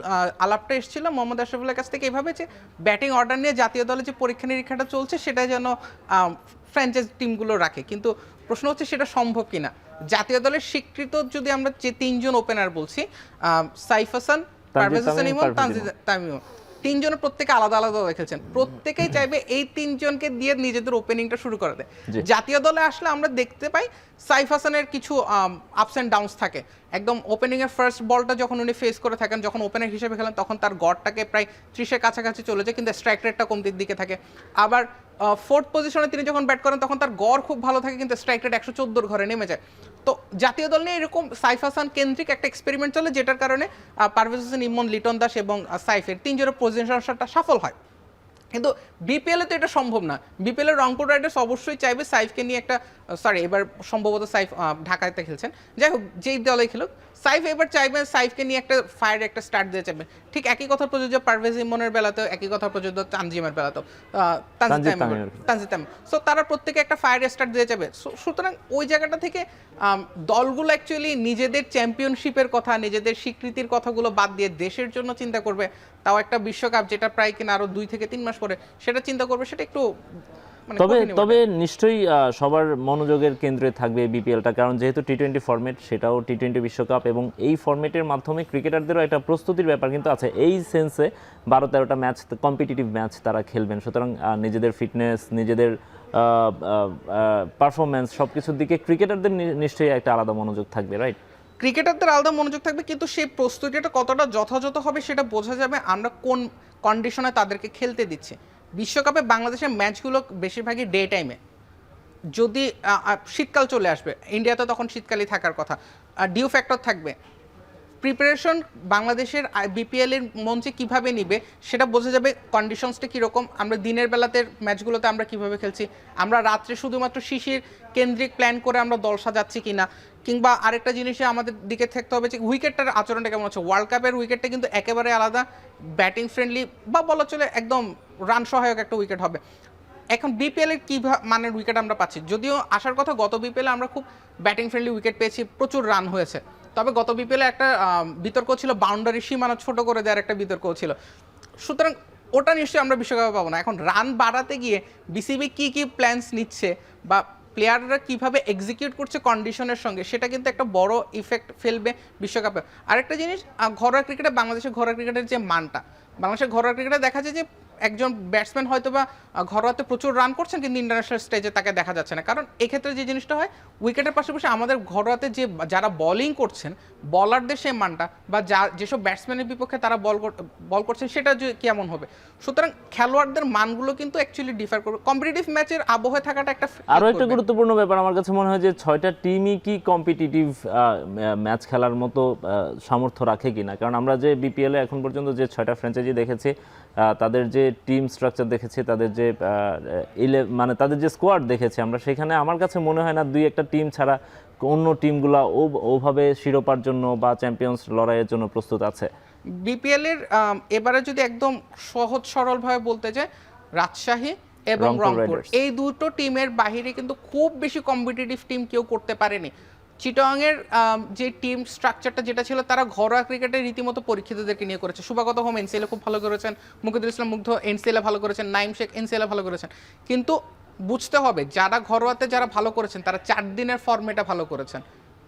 আলাপটা এসেছিল মোহাম্মদ আশরাফুলের কাছ থেকে এভাবে যে ব্যাটিং অর্ডার নিয়ে জাতীয় দলে যে পরীক্ষা নিরীক্ষাটা চলছে সেটা যেন ফ্র্যাঞ্চাইজ টিমগুলো রাখে, কিন্তু প্রশ্ন হচ্ছে সেটা সম্ভব কিনা। জাতীয় দলের স্বীকৃত যদি আমরা যে 3 জন ওপেনার বলছি, সাইফ হাসান, পারভেজ হোসেন ইমন, তামিম, 3 জনের প্রত্যেকে আলাদা আলাদা খেলছেন, প্রত্যেকেই চাইবে এই 3 জনকে দিয়ে নিজেদের ওপেনিংটা শুরু করাতে। জাতীয় দলে আসলে আমরা দেখতে পাই সাইফ হাসানের কিছু আপস অ্যান্ড ডাউনস থাকে। একদম ওপেনিং এর ফার্স্ট বলটা যখন উনি ফেস করে থাকেন, যখন ওপেনার হিসেবে খেলেন, তখন তার গড়টাকে প্রায় 30-এর কাছাকাছি চলে যায়, কিন্তু স্ট্রাইক রেটটা কমতির দিকে থাকে। আবার 4th পজিশনে তিনি যখন ব্যাট করেন তখন তার গড় খুব ভালো থাকে, কিন্তু স্ট্রাইক রেট 114 ঘরে নেমে যায়। তো জাতীয় দল নিয়ে এরকম সাইফ হাসান কেন্দ্রিক একটা এক্সপেরিমেন্ট চলে, যেটার কারণে পারভেজ হোসেন ইমন, লিটন দাস এবং সাইফের 3 জনের পজিশনটা সফল হয়। কিন্তু বিপিএলে তো এটা সম্ভব না। বিপিএল এর রংপুর রাইডার্স অবশ্যই চাইবে সাইফকে নিয়ে একটা, এবার সম্ভবত সাইফ ঢাকাতে খেলছেন, যাই হোক যেই দলে খেলুক, সাইফ এবার চাইবে সাইফকে নিয়ে একটা ফায়ার একটা স্টার্ট দিয়ে চাইবে। ঠিক একই কথা প্রযোজ্য পারভেজ ইমনের বেলাতেও, একই কথা প্রযোজ্য তানজিমের বেলাতেও, তানজিম। সো তারা প্রত্যেকে একটা ফায়ার স্টার্ট দিয়ে যাবে। সুতরাং ওই জায়গাটা থেকে দলগুলো অ্যাকচুয়ালি নিজেদের চ্যাম্পিয়নশিপের কথা, নিজেদের স্বীকৃতির কথাগুলো বাদ দিয়ে দেশের জন্য চিন্তা করবে, তাও একটা বিশ্বকাপ যেটা প্রায় কিনা আরো 2 থেকে 3 মাস পরে সেটা চিন্তা করবে, সেটা একটু তবে নিশ্চয়ই সবার মনোযোগের কেন্দ্রে থাকবে বিপিএলটা, কারণ যেহেতু টি-20 ফরম্যাট, সেটাও টি-20 বিশ্বকাপ, এবং এই ফরম্যাটের মাধ্যমে ক্রিকেটারদেরও একটা প্রস্তুতির ব্যাপার কিন্তু আছে। এই সেন্সে 12-13টা ম্যাচ কম্পিটিটিভ ম্যাচ তারা খেলবেন, সুতরাং নিজেদের ফিটনেস, নিজেদের পারফরমেন্স সব কিছুর দিকে ক্রিকেটারদের নিশ্চয়ই একটা আলাদা মনোযোগ থাকবে, রাইট? ক্রিকেটারদের আলাদা মনোযোগ থাকবে, কিন্তু সেই প্রস্তুতিটা কতটা যথাযথ হবে সেটা বোঝা যাবে আমরা কোন কন্ডিশনে তাদেরকে খেলতে দিচ্ছি। বিশ্বকাপে বাংলাদেশের ম্যাচগুলো বেশিরভাগই ডে টাইমে, যদি শীতকাল চলে আসবে, ইন্ডিয়াতে তখন শীতকালই থাকার কথা, ডিউ ফ্যাক্টর থাকবে। প্রিপারেশন বাংলাদেশের বিপিএল এর মঞ্চে কিভাবে নিবে সেটা বোঝা যাবে কন্ডিশনসটা কীরকম। আমরা দিনের বেলাতে ম্যাচগুলোতে আমরা কিভাবে খেলছি, আমরা রাত্রে শুধুমাত্র শিশির কেন্দ্রিক প্ল্যান করে আমরা দল সাজাচ্ছি কিনা, কিংবা আরেকটা জিনিসে আমাদের দিকে থাকতে হবে যে উইকেটটার আচরণটা কেমন হচ্ছে। ওয়ার্ল্ড কাপের উইকেটটা কিন্তু একেবারে আলাদা, ব্যাটিং ফ্রেন্ডলি বা বলা চলে একদম রান সহায়ক একটা উইকেট হবে। এখন বিপিএল এর কী মানের উইকেট আমরা পাচ্ছি, যদিও আসার কথা গত বিপিএলে আমরা খুব ব্যাটিং ফ্রেন্ডলি উইকেট পেয়েছি, প্রচুর রান হয়েছে, তবে গত বিপিএলে একটা বিতর্ক ছিল বাউন্ডারি সীমানা ছোট করে দেওয়ার একটা বিতর্ক ছিল। সুতরাং ওটা নিশ্চয়ই আমরা বিশ্বকাপে পাবো না। এখন রান বাড়াতে গিয়ে বিসিবি কি প্ল্যানস নিচ্ছে বা প্লেয়াররা কিভাবে এক্সিকিউট করছে কন্ডিশনের সঙ্গে, সেটা কিন্তু একটা বড় ইফেক্ট ফেলবে বিশ্বকাপে। আরেকটা জিনিস, ঘরোয়া ক্রিকেটে বাংলাদেশের ঘরোয়া ক্রিকেটের যে মানটা, বাংলাদেশের ঘরোয়া ক্রিকেটে দেখা যায় যে একজন ব্যাটসম্যান হয়তো বা ঘরোয়াতে প্রচুর রান করছেন কিন্তু ইন্টারন্যাশনাল স্টেজে তাকে দেখা যাচ্ছে না, কারণ এক্ষেত্রে যে জিনিসটা হয় উইকেটের পাশাপাশি আমাদের ঘরোয়াতে যে যারা বোলিং করছেন বলারদের সেই মানটা বা যেসব ব্যাটসম্যানের বিপক্ষে তারা বল করছেন সেটা যে কেমন হবে, সুতরাং খেলোয়াড়দের মানগুলো কিন্তু অ্যাকচুয়ালি ডিফার করবে। কম্পিটিটিভ ম্যাচের আবহে থাকাটা একটা আরও একটা গুরুত্বপূর্ণ ব্যাপার আমার কাছে মনে হয় যে 6টা টিমই কি কম্পিটিটিভ ম্যাচ খেলার মতো সামর্থ্য রাখে কিনা, কারণ আমরা যে বিপিএলে এখন পর্যন্ত যে 6টা ফ্র্যাঞ্চাইজি দেখেছি তাদের যে টিম স্ট্রাকচার দেখেছি, তাদের যে মানে তাদের যে স্কোয়াড দেখেছি আমরা, সেখানে আমার কাছে মনে হয় না 2-1টা টিম ছাড়া অন্য টিমগুলো ওভাবে শিরোপার জন্য বা চ্যাম্পিয়ন্স লড়াইয়ের জন্য প্রস্তুত আছে। বিপিএল এর এবারে যদি একদম সহজ সরলভাবে বলতে চাই, রাজশাহী এবং রংপুর এই দুটো টিমের বাহিরে কিন্তু খুব বেশি কম্পিটিটিভ টিম কেউ করতে পারেনি। চিটাগং এর যে টিম স্ট্রাকচারটা যেটা ছিল, তারা ঘরোয়া ক্রিকেটে রীতিমতো পরীক্ষিতদেরকে নিয়ে করেছে। সুবাগত হোম এনসিএলে খুব ভালো করেছেন, মুকিদুল ইসলাম মুগ্ধ এনসিএলে ভালো করেছেন, নাইম শেখ এনসিএলে ভালো করেছেন, কিন্তু বুঝতে হবে যারা ঘরোয়াতে যারা ভালো করেছেন তারা 4 দিনের ফর্মেটা ভালো করেছেন।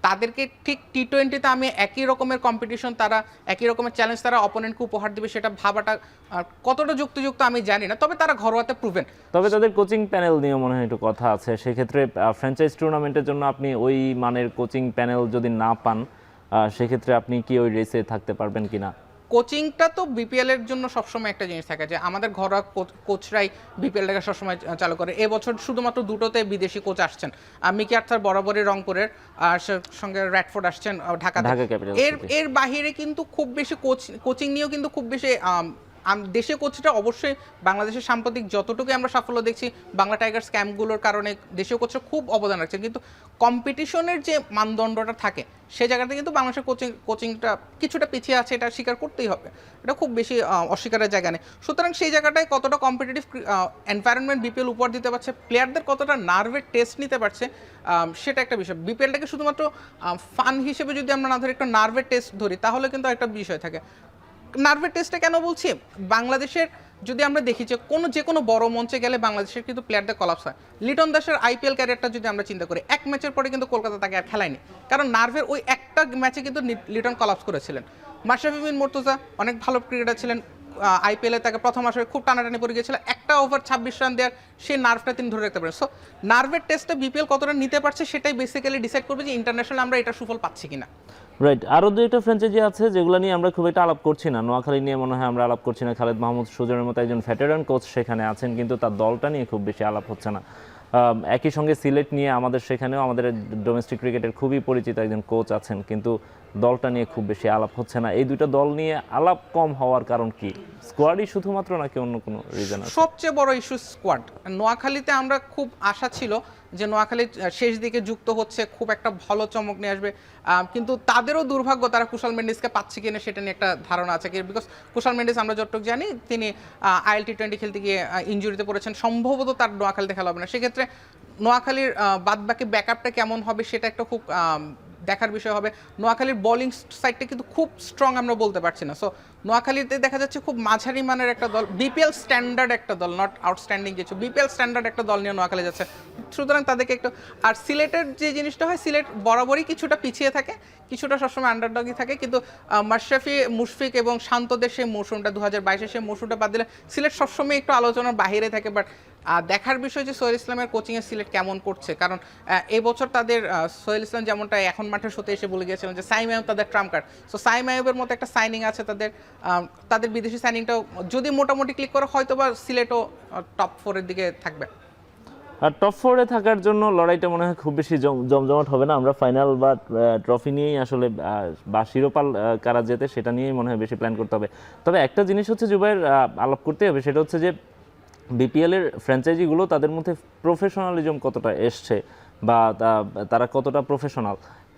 তাদেরকে ঠিক টি20তে আমি একই রকমের কম্পিটিশন, তারা একই রকমের চ্যালেঞ্জ তারা অপোনেন্টকে উপহার দিবে সেটা ভাবাটা কতটা যুক্তিযুক্ত আমি জানি না, তবে তারা ঘরোয়াতে প্রুভেন। তবে তাদের কোচিং প্যানেল নিয়ে মনে হয় একটু কথা আছে, সেক্ষেত্রে ফ্র্যাঞ্চাইজ টুর্নামেন্টের জন্য আপনি ওই মানের কোচিং প্যানেল যদি না পান সেক্ষেত্রে আপনি কি ওই রেসে থাকতে পারবেন কিনা? কোচিংটা তো বিপিএল এর জন্য সবসময় একটা জিনিস থাকে যে আমাদের ঘরোয়া কোচরাই বিপিএলটাকে সবসময় চালু করে। এবছর শুধুমাত্র দুটোতে বিদেশি কোচ আসছেন, মিকি আর্থার বরাবরই রংপুরের, আর সঙ্গে র্যাডফোর্ড আসছেন ঢাকা ক্যাপিটালস। এর বাহিরে কিন্তু খুব বেশি কোচিং নিয়েও কিন্তু খুব বেশি দেশীয় কোচটা অবশ্যই বাংলাদেশের সাম্প্রতিক যতটুকু আমরা সাফল্য দেখছি বাংলা টাইগার্স ক্যাম্পগুলোর কারণে দেশীয় কোচরা খুব অবদান রাখছেন, কিন্তু কম্পিটিশনের যে মানদণ্ডটা থাকে সেই জায়গাতে কিন্তু বাংলাদেশের কোচিংটা কিছুটা পিছিয়ে আছে, এটা স্বীকার করতেই হবে, এটা খুব বেশি অস্বীকারের জায়গা নেই। সুতরাং সেই জায়গাটায় কতটা কম্পিটিটিভ এনভায়রনমেন্ট বিপিএল উপহার দিতে পারছে, প্লেয়ারদের কতটা নার্ভের টেস্ট নিতে পারছে, সেটা একটা বিষয়। বিপিএলটাকে শুধুমাত্র ফান হিসেবে যদি আমরা না ধরি, একটা নার্ভের টেস্ট ধরি, তাহলে কিন্তু একটা বিষয় থাকে। নার্ভের টেস্টে কেন বলছি, বাংলাদেশের যদি আমরা দেখি যে কোনো বড় মঞ্চে গেলে বাংলাদেশের কিন্তু প্লেয়ারদের কলাপস হয়। লিটন দাসের আইপিএল ক্যারিয়ারটা যদি আমরা চিন্তা করি, এক ম্যাচের পরে কিন্তু কলকাতা তাকে আর খেলায়নি, কারণ নার্ভের ওই একটা ম্যাচে কিন্তু লিটন কলাপস করেছিলেন। মাশরাফি বিন মুর্তজা অনেক ভালো ক্রিকেটার ছিলেন, আইপিএলে তাকে প্রথম আসরে খুব টানাটানি পড়ে গিয়েছিল, একটা ওভার 26 রান দেওয়ার সেই নার্ভটা তিনি ধরে রাখতে পারেন। সো নার্ভের টেস্টে বিপিএল কতটা নিতে পারছে সেটাই বেসিক্যালি ডিসাইড করবে যে ইন্টারন্যাশনাল আমরা এটা সুফল পাচ্ছি কিনা। রাইট, আরও 2টা ফ্র্যাঞ্চাইজি আছে যেগুলো নিয়ে আমরা খুব একটা আলাপ করছি না। নোয়াখালী নিয়ে মনে হয় আমরা আলাপ করছি না, খালেদ মাহমুদ সুজনের মতো একজন ভেটেরান কোচ সেখানে আছেন, কিন্তু তার দলটা নিয়ে খুব বেশি আলাপ হচ্ছে না। একই সঙ্গে সিলেট নিয়ে আমাদের সেখানেও আমাদের ডোমেস্টিক ক্রিকেটের খুবই পরিচিত একজন কোচ আছেন, কিন্তু দলটা নিয়ে খুব বেশি আলাপ হচ্ছে না। এই 2টা দল নিয়ে আলাপ কম হওয়ার কারণ কি? স্কোয়াডই শুধুমাত্র নাকি অন্য কোনো রিজন আছে? সবচেয়ে বড় ইস্যু স্কোয়াড। নোয়াখালীতে আমরা খুব আশা ছিল যে নোয়াখালী শেষ দিকে যুক্ত হচ্ছে, খুব একটা ভালো চমক নিয়ে আসবে, কিন্তু তাদেরও দুর্ভাগ্য তারা কুশাল মেন্ডিসকে পাচ্ছে কিনা সেটা নিয়ে একটা ধারণা আছে, বিকজ কুশাল মেন্ডিস আমরা যতটুকু জানি তিনি আইএল টি20 খেলতে গিয়ে ইনজুরিতে পড়েছেন, সম্ভবত তার নোয়াখালীতে খেলা হবে না। সেক্ষেত্রে নোয়াখালীর বাদবাকি ব্যাকআপটা কেমন হবে সেটা একটা খুব দেখার বিষয় হবে। নোয়াখালীর বোলিং সাইডটা কিন্তু খুব স্ট্রং আমরা বলতে পারছি না। সো নোয়াখালীতে দেখা যাচ্ছে খুব মাঝারি মানের একটা দল, বিপিএল স্ট্যান্ডার্ড একটা দল, নট আউটস্ট্যান্ডিং কিছু, বিপিএল স্ট্যান্ডার্ড একটা দল নিয়ে নোয়াখালী যাচ্ছে। সুতরাং তাদেরকে একটু, আর সিলেটের যে জিনিসটা হয়, সিলেট বরাবরই কিছুটা পিছিয়ে থাকে, কিছুটা সবসময় আন্ডারডগই থাকে, কিন্তু মাশরাফি, মুশফিক এবং শান্তদের সেই মৌসুমটা 2022-এর সেই মৌসুমটা বাদ দিলে সিলেট সবসময় একটু আলোচনার বাইরে থাকে। বাট দেখার বিষয় যে সোহেল ইসলামের কোচিংয়ে সিলেট কেমন করছে, কারণ এই বছর তাদের সোহেল ইসলাম যেমনটা এখন মাঠের সাথে এসে বলে গিয়েছিলেন যে সাইম আইয়ুব তাদের ট্রাম্প কার্ড। সো সাইম আইয়ুবের মতো একটা সাইনিং আছে তাদের বিদেশি সাইনিংটাও যদি মোটামুটি ক্লিক করে হয়তো বা সিলেটও টপ 4-এর দিকে থাকবে। আর টপ 4-এ থাকার জন্য লড়াইটা মনে হয় খুব বেশি জমজমাট হবে না। আমরা ফাইনাল বা ট্রফি নিয়েই আসলে বা শিরোপা কারা যেতে সেটা নিয়েই মনে হয় বেশি প্ল্যান করতে হবে। তবে একটা জিনিস হচ্ছে জুবাইর আলাপ করতে হবে, সেটা হচ্ছে যে বিপিএলের ফ্র্যাঞ্চাইজিগুলো তাদের মধ্যে প্রফেশনালিজম কতটা এসছে বা তারা কতটা প্রফেশনাল।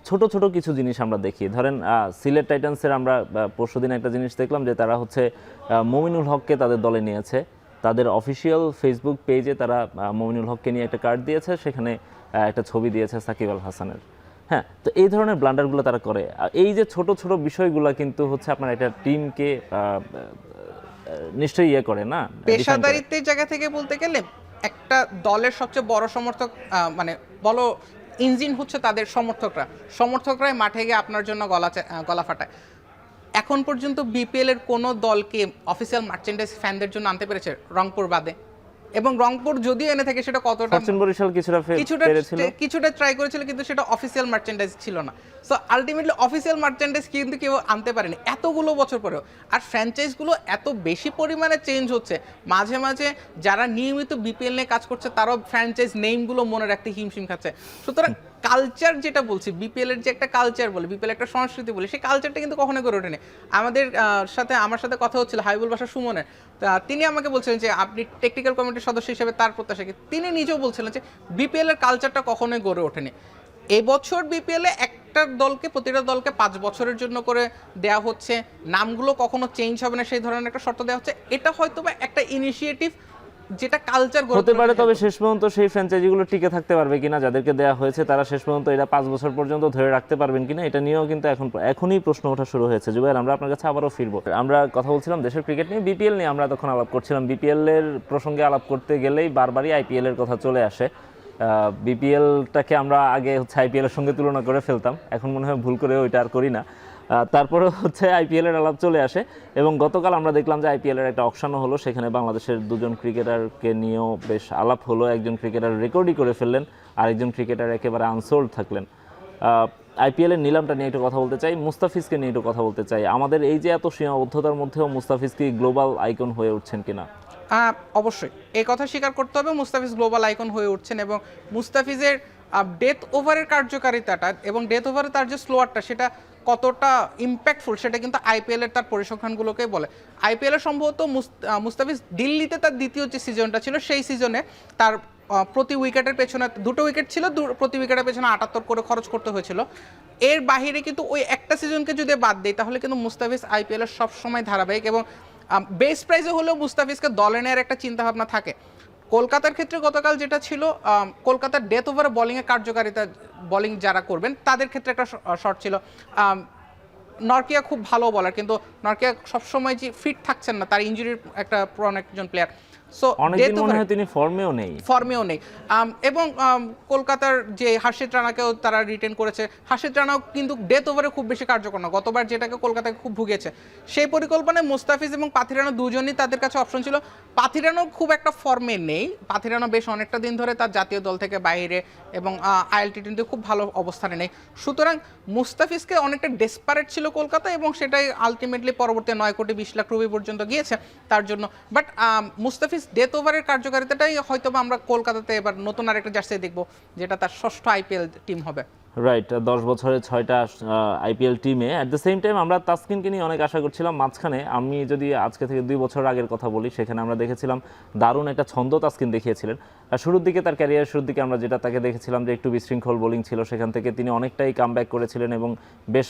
ছোট ছোট কিছু জিনিস আমরা দেখি, ধরেন সিলেট টাইটান্সের আমরা পরশুদিন একটা জিনিস দেখলাম যে তারা হচ্ছে মমিনুল হককে তাদের দলে নিয়েছে, তাদের অফিসিয়াল ফেসবুক পেজে তারা মমিনুল হককে নিয়ে একটা কার্ড দিয়েছে, সেখানে একটা ছবি দিয়েছে সাকিব আল হাসানের। হ্যাঁ, তো এই ধরনের ব্লান্ডারগুলো তারা করে। এই যে ছোট ছোট বিষয়গুলো কিন্তু হচ্ছে আপনার একটা টিমকে নিশ্চয়ই ইয়ে করে না। পেশাদারিত্বের জায়গা থেকে বলতে গেলে একটা দলের সবচেয়ে বড় সমর্থক মানে বলো ইঞ্জিন হচ্ছে তাদের সমর্থকরাই মাঠে গিয়ে আপনার জন্য গলা ফাটায়। এখন পর্যন্ত বিপিএল এর কোনো দলকে অফিসিয়াল মার্চেন্ডাইজ ফ্যানদের জন্য আনতে পেরেছে রংপুর বাদে? এবং রংপুর যদিও এনে থাকে সেটা কতটা, ফরচুন বরিশাল কিছুটা ট্রাই করেছিল, কিন্তু সেটা অফিসিয়াল মার্চেন্ডাইজ ছিল না। সো আলটিমেটলি অফিসিয়াল মার্চেন্ডাইজ কিন্তু কেউ আনতে পারেনি এতগুলো বছর পরেও। আর ফ্র্যাঞ্চাইজগুলো এত বেশি পরিমাণে চেঞ্জ হচ্ছে, মাঝে মাঝে যারা নিয়মিত বিপিএল নিয়ে কাজ করছে তারাও ফ্র্যাঞ্চাইজ নেমগুলো মনে রাখতে হিমশিম খাচ্ছে। সুতরাং কালচার যেটা বলছি, বিপিএল এর যে একটা কালচার বলে, বিপিএল একটা সংস্কৃতি বলে, সেই কালচারটা কিন্তু কখনো গড়ে ওঠেনি। আমার সাথে কথা হচ্ছিল হাবিবুল বাশা সুমনের, তিনি আমাকে বলছিলেন যে আপনি টেকনিক্যাল কমিটির সদস্য হিসেবে তার প্রত্যাশা কি, তিনি নিজেও বলছিলেন যে বিপিএল এর কালচারটা কখনোই গড়ে ওঠেনি। এবছর বিপিএল এ একটা দলকে, প্রতিটা দলকে 5 বছরের জন্য করে দেয়া হচ্ছে, নামগুলো কখনো চেঞ্জ হবে না সেই ধরনের একটা শর্ত দেওয়া হচ্ছে। এটা হয়তো বা একটা ইনিশিয়েটিভ যেটা কালচার হতে পারে, তবে শেষ পর্যন্ত সেই ফ্র্যাঞ্চাইজিগুলো টিকে থাকতে পারবে কিনা, যাদেরকে দেওয়া হয়েছে তারা শেষ পর্যন্ত এটা 5 বছর পর্যন্ত ধরে রাখতে পারবেন কিনা, এটা নিয়েও কিন্তু এখনই প্রশ্ন ওঠা শুরু হয়েছে। জুবাইর, আমরা আপনার কাছে আবারও ফিরবো। আমরা কথা বলছিলাম দেশের ক্রিকেট নিয়ে, বিপিএল নিয়ে আমরা তখন আলাপ করছিলাম। বিপিএল এর প্রসঙ্গে আলাপ করতে গেলেই বারবারই আইপিএল এর কথা চলে আসে। বিপিএলটাকে আমরা আগে আইপিএল এর সঙ্গে তুলনা করে ফেলতাম, এখন মনে হয় ভুল করে ওইটা আর করি না। তারপরে আইপিএল এর আলাপ চলে আসে, এবং গতকাল আমরা দেখলাম যে আইপিএল এর একটা অকশনও হলো, সেখানে বাংলাদেশের দুজন ক্রিকেটারকে নিয়েও বেশ আলাপ হলো। একজন ক্রিকেটার রেকর্ডই করে ফেললেন, আর একজন ক্রিকেটার একেবারে আনসোল্ড থাকলেন। আইপিএল এর নিলামটা নিয়ে একটু কথা বলতে চাই, মুস্তাফিজকে নিয়ে একটু কথা বলতে চাই। আমাদের এই যে এত সীমাবদ্ধতার মধ্যেও মুস্তাফিজ কি গ্লোবাল আইকন হয়ে উঠছেন কিনা? অবশ্যই এই কথা স্বীকার করতে হবে, মুস্তাফিজ গ্লোবাল আইকন হয়ে উঠছেন। এবং মুস্তাফিজের ডেথ ওভারের কার্যকারিতাটা এবং ডেথ ওভারে তার যে স্লোয়ারটা, সেটা কতটা ইম্প্যাক্টফুল সেটা কিন্তু আইপিএল এর তার পরিসংখ্যানগুলোকেই বলে। আইপিএল এর সম্ভবত মুস্তাফিজ দিল্লিতে তার দ্বিতীয় যে সিজনটা ছিল, সেই সিজনে তার প্রতি উইকেটের পেছনে 2টো উইকেট ছিল, প্রতি উইকেটের পেছনে 78 করে খরচ করতে হয়েছিল। এর বাহিরে কিন্তু ওই একটা সিজনকে যদি বাদ দেয়, তাহলে কিন্তু মুস্তাফিজ আইপিএল এর সবসময় ধারাবাহিক, এবং বেস প্রাইজে হলেও মুস্তাফিজকে দলে নেওয়ার একটা চিন্তাভাবনা থাকে। কলকাতার ক্ষেত্রে গতকাল যেটা ছিল, কলকাতার ডেথ ওভারে বোলিংয়ের কার্যকারিতা, বোলিং যারা করবেন তাদের ক্ষেত্রে একটা শর্ট ছিল। নরকিয়া খুব ভালো বলার, কিন্তু নরকিয়া সবসময় যে ফিট থাকছেন না, তার ইনজুরির একটা প্রবণ একজন প্লেয়ার। সো অনেকদিন মনে হয় তিনি ফর্মেও নেই। এবং কলকাতার যে হার্ষিত রানাকেও তারা রিটেন করেছে। হার্ষিত রানাও কিন্তু ডেথ ওভারে খুব বেশি কার্যকর না, গতবার যেটাকে কলকাতাকে খুব ভুগিয়েছে। সেই পরিকল্পনায় মুস্তাফিজ এবং পাথিরানো দুজনই তাদের কাছে অপশন ছিল। পাথিরানো খুব একটা ফর্মে নেই, পাথিরানো বেশ অনেকটা দিন ধরে তার জাতীয় দল থেকে বাইরে, এবং আইএলটি খুব ভালো অবস্থানে নেই। সুতরাং মুস্তাফিজকে অনেকটা ডেসপারেট ছিল কলকাতা, এবং সেটাই আলটিমেটলি পরবর্তী 9 কোটি 20 লাখ রুপি পর্যন্ত গিয়েছে তার জন্য। বাট মুস্তাফিজ ডেথ ওভারের কার্যকারিতাটাই হয়তো আমরা কলকাতাতে এবার নতুন আরেকটা জার্সি দেখবো, যেটা তার 6ষ্ঠ আইপিএল টিম হবে। রাইট, 10 বছরে 6টা আইপিএল টিমে। অ্যাট দ্য সেম টাইম আমরা তাসকিনকে নিয়ে অনেক আশা করছিলাম। মাঝখানে আমি যদি আজকে থেকে 2 বছর আগের কথা বলি, সেখানে আমরা দেখেছিলাম দারুণ একটা ছন্দ তাসকিন দেখিয়েছিলেন। শুরুর দিকে, তার ক্যারিয়ার শুরুর দিকে আমরা যেটা তাকে দেখেছিলাম যে একটু বিশৃঙ্খল বোলিং ছিল, সেখান থেকে তিনি অনেকটাই কামব্যাক করেছিলেন এবং বেশ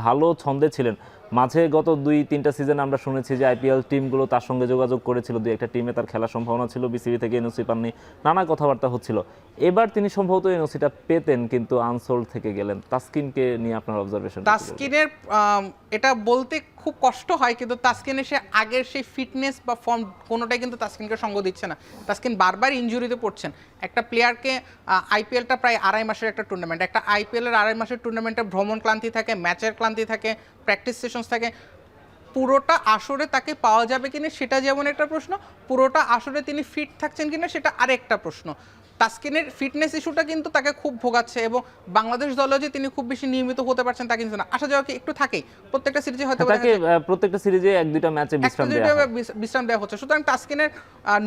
ভালো ছন্দে ছিলেন। মাঝে গত 2-3টা সিজন আমরা শুনেছি যে আইপিএল টিমগুলো তার সঙ্গে যোগাযোগ করেছিল, 2-একটা টিমে তার খেলার সম্ভাবনা ছিল, বিসিবি থেকে এনওসি পাননি, নানা কথাবার্তা হচ্ছিল। এবার তিনি সম্ভবত এনওসিটা পেতেন, কিন্তু আনসোল্ড থেকে গেলেন। তাসকিনকে নিয়ে আপনার অবজারভেশন? তাসকিনের এটা বলতে খুব কষ্ট হয়, কিন্তু তাসকিনের সে আগের সেই ফিটনেস বা ফর্ম কোনোটাই কিন্তু তাসকিনকে সঙ্গ দিচ্ছে না। তাসকিন বারবার ইনজুরিতে পড়ছেন। একটা প্লেয়ারকে, আইপিএলটা প্রায় 2.5 মাসের একটা টুর্নামেন্ট, একটা আইপিএলের 2.5 মাসের টুর্নামেন্টে ভ্রমণ ক্লান্তি থাকে, ম্যাচের ক্লান্তি থাকে, প্র্যাকটিস সেশনস থাকে। পুরোটা আসরে তাকে পাওয়া যাবে কিনা সেটা যেমন একটা প্রশ্ন, পুরোটা আসরে তিনি ফিট থাকছেন কিনা সেটা আরেকটা প্রশ্ন। তাসকিনের ফিটনেস ইস্যুটা কিন্তু তাকে খুব ভোগাচ্ছে, এবং বাংলাদেশ দলেও যে তিনি খুব বেশি নিয়মিত হতে পারছেন তা কিন্তু না। আসা যাওয়া কি একটু থাকেই, প্রত্যেকটা সিরিজে হয়তো প্রত্যেকটা সিরিজে 1-2টা ম্যাচে বিশ্রাম দেওয়া হচ্ছে। সুতরাং তাসকিনের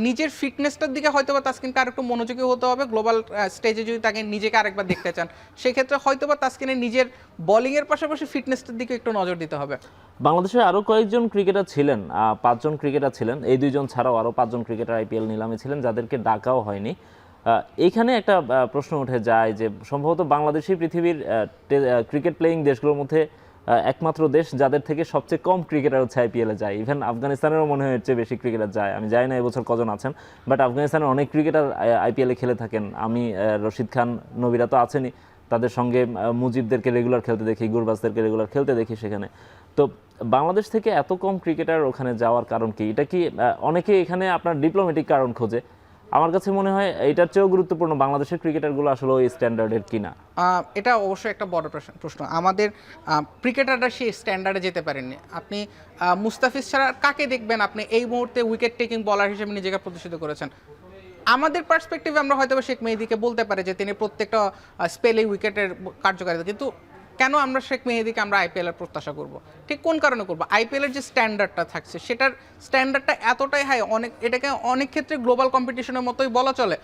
নিজের ফিটনেসটার দিকে হয়তোবা তাসকিনকে আরেকটু মনোযোগী হতে হবে। গ্লোবাল স্টেজে যদি তাকে নিজেকে আরেকবার দেখতে চান, সেক্ষেত্রে হয়তোবা তাসকিনের নিজের বোলিংয়ের পাশাপাশি ফিটনেসটার দিকে একটু নজর দিতে হবে। বাংলাদেশের আরও কয়েকজন ক্রিকেটার ছিলেন, 5 জন ক্রিকেটার ছিলেন, এই 2 জন ছাড়াও আরও 5 জন ক্রিকেটার আইপিএল নিলামে ছিলেন, যাদেরকে ডাকাও হয়নি। এইখানে একটা প্রশ্ন উঠে যায় যে সম্ভবত বাংলাদেশই পৃথিবীর ক্রিকেট প্লেয়িং দেশগুলোর মধ্যে একমাত্র দেশ যাদের থেকে সবচেয়ে কম ক্রিকেটার আইপিএলে যায়। ইভেন আফগানিস্তানেরও মনে হয় হচ্ছে বেশি ক্রিকেটার যায়। আমি জানি না এবছর কজন আছেন, বাট আফগানিস্তানের অনেক ক্রিকেটার আইপিএলে খেলে থাকেন। আমি রশিদ খান, নবীরা তো আছেনই, তাদের সঙ্গে মুজিবদেরকে রেগুলার খেলতে দেখি, গুরবাজদেরকে রেগুলার খেলতে দেখি সেখানে। তো বাংলাদেশ থেকে এত কম ক্রিকেটার ওখানে যাওয়ার কারণ কি? এটা কি অনেকে এখানে আপনার ডিপ্লোম্যাটিক কারণ খোঁজে, আমার কাছে মনে হয় এটার চেয়েও গুরুত্বপূর্ণ বাংলাদেশের ক্রিকেটারগুলো আসলে ওই স্ট্যান্ডার্ডের কিনা। এটা অবশ্যই একটা বড় প্রশ্ন। আমাদের ক্রিকেটাররা সেই স্ট্যান্ডার্ডে যেতে পারেননি। আপনি মুস্তাফিজ ছাড়া কাকে দেখবেন আপনি এই মুহূর্তে উইকেট টেকিং বলার হিসেবে নিজেকে প্রতিষ্ঠিত করেছেন? আমাদের পার্সপেক্টিভে আমরা হয়তো শেখ মেহেদীকে বলতে পারি যে তিনি প্রত্যেকটা স্পেলে উইকেটের কার্যকারিতা, কিন্তু কেন আমরা শেখ মেহেদীকে আমরা আইপিএলের প্রত্যাশা করব? ঠিক কোন কারণে করব? আইপিএলের যে স্ট্যান্ডার্ডটা থাকছে সেটার স্ট্যান্ডার্ডটা এতটাই হাই, এটাকে অনেক ক্ষেত্রে গ্লোবাল কম্পিটিশনের মতোই বলা চলে।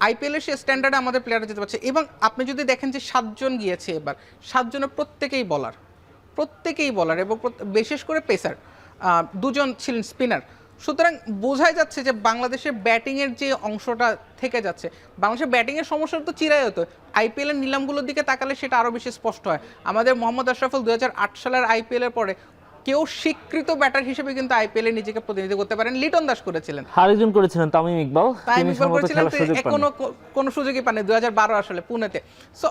আইপিএলের সেই স্ট্যান্ডার্ডে আমাদের প্লেয়াররা যেতে পারছে, এবং আপনি যদি দেখেন যে 7 জন গিয়েছে এবার, 7 জনের প্রত্যেকেই বলার এবং বিশেষ করে পেসার, 2 জন ছিলেন স্পিনার। সুতরাং বোঝাই যাচ্ছে যে বাংলাদেশের ব্যাটিংয়ের যে অংশটা থেকে যাচ্ছে, বাংলাদেশের ব্যাটিংয়ের সমস্যা তো চিরাই হতো। আইপিএলের নিলামগুলোর দিকে তাকালে সেটা আরও বেশি স্পষ্ট হয়। আমাদের মোহাম্মদ আশরাফুল 2008 সালের আইপিএলের পরে কেউ স্বীকৃত ব্যাটার হিসেবে কিন্তু আইপিএলে নিজেকে প্রতিনিধিত্ব করতে পারেন। লিটন দাস করেছিলেন, আরেকজন করেছিলেন তামিম ইকবাল, তিনি সম্ভবত খেলার সুযোগ পান। কোনো সুযোগই পাননি 2012 আসলে পুনেতে। সো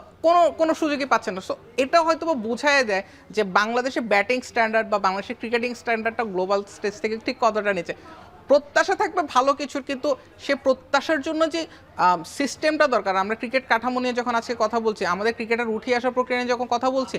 কোনো সুযোগই পাচ্ছেন না। সো এটা হয়তো বোঝায় দেয় যে বাংলাদেশের ব্যাটিং স্ট্যান্ডার্ড বা বাংলাদেশের ক্রিকেটিং স্ট্যান্ডার্ডটা গ্লোবাল স্টেজ থেকে ঠিক কতটা নিচে। প্রত্যাশা থাকবে ভালো কিছুর, কিন্তু সে প্রত্যাশার জন্য যে সিস্টেমটা দরকার, আমরা ক্রিকেট কাঠামো নিয়ে যখন আজকে কথা বলছি, আমাদের ক্রিকেটার উঠে আসার প্রক্রিয়া নিয়ে যখন কথা বলছি,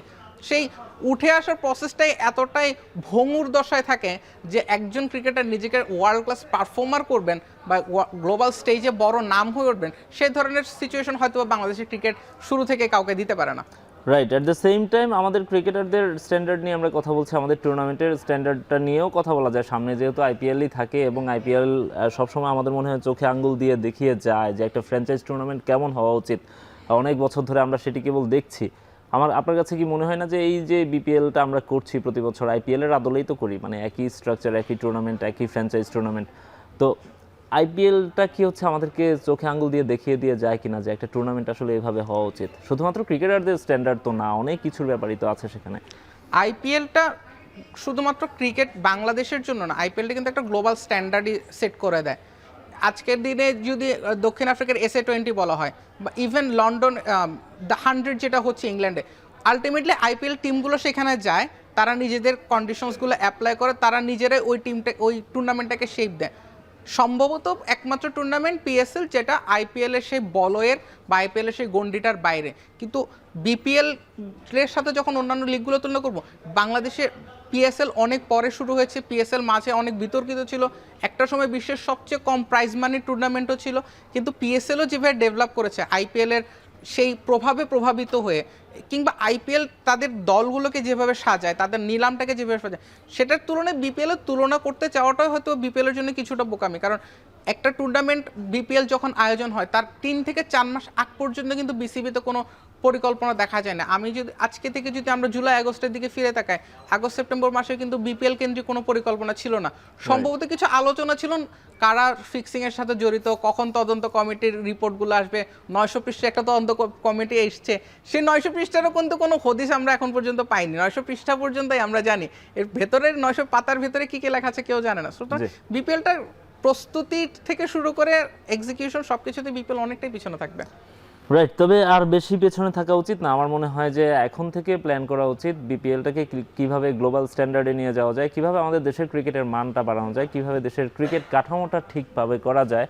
সেই উঠে আসার প্রসেসটাই এতটাই ভঙ্গুর দশায় থাকে যে একজন ক্রিকেটার নিজেকে ওয়ার্ল্ড ক্লাস পারফর্মার করবেন বা গ্লোবাল স্টেজে বড় নাম হয়ে উঠবেন, সেই ধরনের সিচুয়েশন হয়তো বাংলাদেশের ক্রিকেট শুরু থেকে কাউকে দিতে পারে না। Right, at the same time আমাদের ক্রিকেটারদের স্ট্যান্ডার্ড নিয়ে আমরা কথা বলছি, আমাদের টুর্নামেন্টের স্ট্যান্ডার্ডটা নিয়েও কথা বলা যায়। সামনে যেহেতু আইপিএলই থাকে এবং আইপিএল সবসময় আমাদের মনে হয় চোখে আঙ্গুল দিয়ে দেখিয়ে যায় যে একটা ফ্র্যাঞ্চাইজ টুর্নামেন্ট কেমন হওয়া উচিত। অনেক বছর ধরে আমরা সেটি কেবল দেখছি। আপনার কাছে কি মনে হয় না যে এই যে বিপিএলটা আমরা করছি প্রতি বছর, আইপিএলের আদলেই তো করি, মানে একই স্ট্রাকচার, একই টুর্নামেন্ট, একই ফ্র্যাঞ্চাইজ টুর্নামেন্ট, তো আইপিএলটা কি হচ্ছে আমাদেরকে চোখে আঙ্গুল দিয়ে দেখিয়ে দিয়ে যায় কিনা যে একটা টুর্নামেন্ট আসলে এভাবে হওয়া উচিত? শুধুমাত্র ক্রিকেটারদের স্ট্যান্ডার্ড তো না, অনেক কিছুর ব্যাপারই তো আছে সেখানে। আইপিএলটা শুধুমাত্র ক্রিকেট বাংলাদেশের জন্য না, আইপিএলটা কিন্তু একটা গ্লোবাল স্ট্যান্ডার্ডই সেট করে দেয়। আজকের দিনে যদি দক্ষিণ আফ্রিকার SA20 বলা হয়, বা ইভেন লন্ডন দ্য 100 যেটা হচ্ছে ইংল্যান্ডে, আলটিমেটলি আইপিএল টিমগুলো সেখানে যায়, তারা নিজেদের কন্ডিশনসগুলো অ্যাপ্লাই করে, তারা নিজেরাই ওই টুর্নামেন্টটাকে শেপ দেয়। সম্ভবত একমাত্র টুর্নামেন্ট পিএসএল যেটা আইপিএলের সেই বলয়ের বা আইপিএলের সেই গণ্ডিটার বাইরে। কিন্তু বিপিএল এর সাথে যখন অন্যান্য লিগগুলো তুলনা করব, বাংলাদেশের পিএসএল অনেক পরে শুরু হয়েছে। পিএসএল মাঝে অনেক বিতর্কিত ছিল, একটা সময় বিশ্বের সবচেয়ে কম প্রাইজ মানির টুর্নামেন্টও ছিল, কিন্তু পিএসএলও যেভাবে ডেভেলপ করেছে আইপিএলের সেই প্রভাবে প্রভাবিত হয়ে, কিংবা আইপিএল তাদের দলগুলোকে যেভাবে সাজায়, তাদের নিলামটাকে যেভাবে সাজায়, সেটার তুলনায় বিপিএলের তুলনা করতে চাওয়াটাই হয়তো বিপিএলের জন্য কিছুটা বোকামি। কারণ একটা টুর্নামেন্ট বিপিএল যখন আয়োজন হয় তার 3 থেকে 4 মাস আগ পর্যন্ত কিন্তু বিসিবিতে কোনো পরিকল্পনা দেখা যায় না। আমি যদি আজকে থেকে যদি আমরা জুলাই আগস্টের দিকে ফিরে তাকাই, আগস্ট সেপ্টেম্বর মাসে কিন্তু বিপিএল কেন্দ্রিক কোনো পরিকল্পনা ছিল না। সম্ভবত কিছু আলোচনা ছিল, কারা ফিক্সিংয়ের সাথে জড়িত, কখন তদন্ত কমিটির রিপোর্টগুলো আসবে, 900 পৃষ্ঠার একটা তদন্ত কমিটি এসছে, সেই 900 পৃষ্ঠারও কিন্তু কোনো হদিস আমরা এখন পর্যন্ত পাইনি। 900 পৃষ্ঠা পর্যন্তই আমরা জানি, এর ভেতরের 900 পাতার ভেতরে কী কী লেখা আছে কেউ জানে না। সুতরাং বিপিএলটার প্রস্তুতি থেকে শুরু করে এক্সিকিউশন সবকিছুতে বিপিএল অনেকটাই পিছনে থাকবে। রাইট, তবে আর বেশি পেছনে থাকা উচিত না। আমার মনে হয় যে এখন থেকে প্ল্যান করা উচিত বিপিএলটাকে কিভাবে গ্লোবাল স্ট্যান্ডার্ডে নিয়ে যাওয়া যায়, কিভাবে আমাদের দেশের ক্রিকেটের মানটা বাড়ানো যায়, কিভাবে দেশের ক্রিকেট কাঠামোটা ঠিকভাবে করা যায়,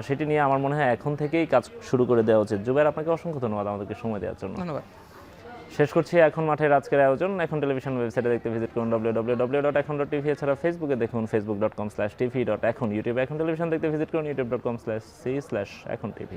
সেটি নিয়ে আমার মনে হয় এখন থেকেই কাজ শুরু করে দেওয়া উচিত। জুবাইর, আপনাকে অসংখ্য ধন্যবাদ আমাদেরকে সময় দেওয়ার জন্য। ধন্যবাদ। শেষ করছি এখন মাঠের আজকের আয়োজন। এখন টেলিভিশন ওয়েবসাইটে দেখতে ভিজিট করুন www.ekhon.tv, এছাড়া ফেসবুকে দেখুন facebook.com/tv.ekhon, ইউটিউবে এখন টেলিভিশন দেখতে ভিজিট করুন youtube.com/c/ekhon tv।